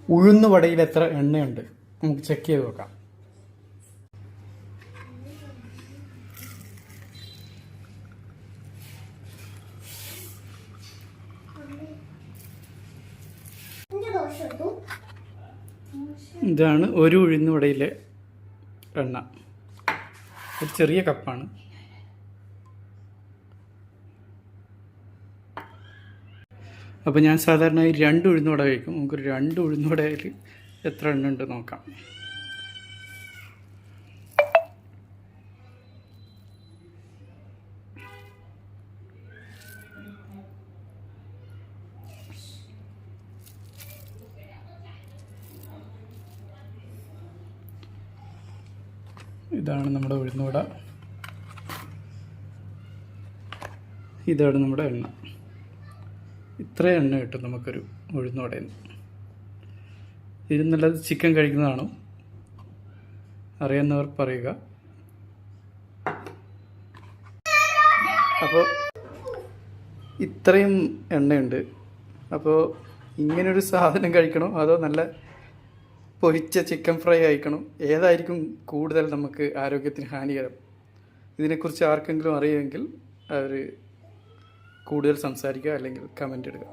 ഉഴുന്ന് വടയിൽ എത്ര എണ്ണയുണ്ട് നമുക്ക് ചെക്ക് ചെയ്ത് നോക്കാം. ഇതാണ് ഒരു ഉഴുന്ന് വടയിലെ എണ്ണ. ഒരു ചെറിയ കപ്പാണ്. അപ്പോൾ ഞാൻ സാധാരണ 2 ഉഴുന്ന് വട കഴിക്കും. നമുക്കൊരു 2 ഉഴുന്ന് വടയിൽ എത്ര എണ്ണ ഉണ്ട് നോക്കാം. ഇതാണ് നമ്മുടെ ഉഴുന്ന് വട. ഇതാണ് നമ്മുടെ എണ്ണ. ഇത്ര എണ്ണ കിട്ടും നമുക്കൊരു ഉഴുന്ന് വടയിൽ നിന്ന്. ഇതിൽ നല്ലത് ചിക്കൻ കഴിക്കുന്നതാണ്. അറിയുന്നവർ പറയുക. അപ്പോൾ ഇത്രയും എണ്ണയുണ്ട്. അപ്പോൾ ഇങ്ങനൊരു സാധനം കഴിക്കണോ അതോ നല്ല പൊരിച്ച ചിക്കൻ ഫ്രൈ കഴിക്കണോ? ഏതായിരിക്കും കൂടുതൽ നമുക്ക് ആരോഗ്യത്തിന് ഹാനികരം? ഇതിനെക്കുറിച്ച് ആർക്കെങ്കിലും അറിയുമെങ്കിൽ അവർ കൂടുതൽ സംസാരിക്കുക അല്ലെങ്കിൽ കമൻ്റ് ഇടുക.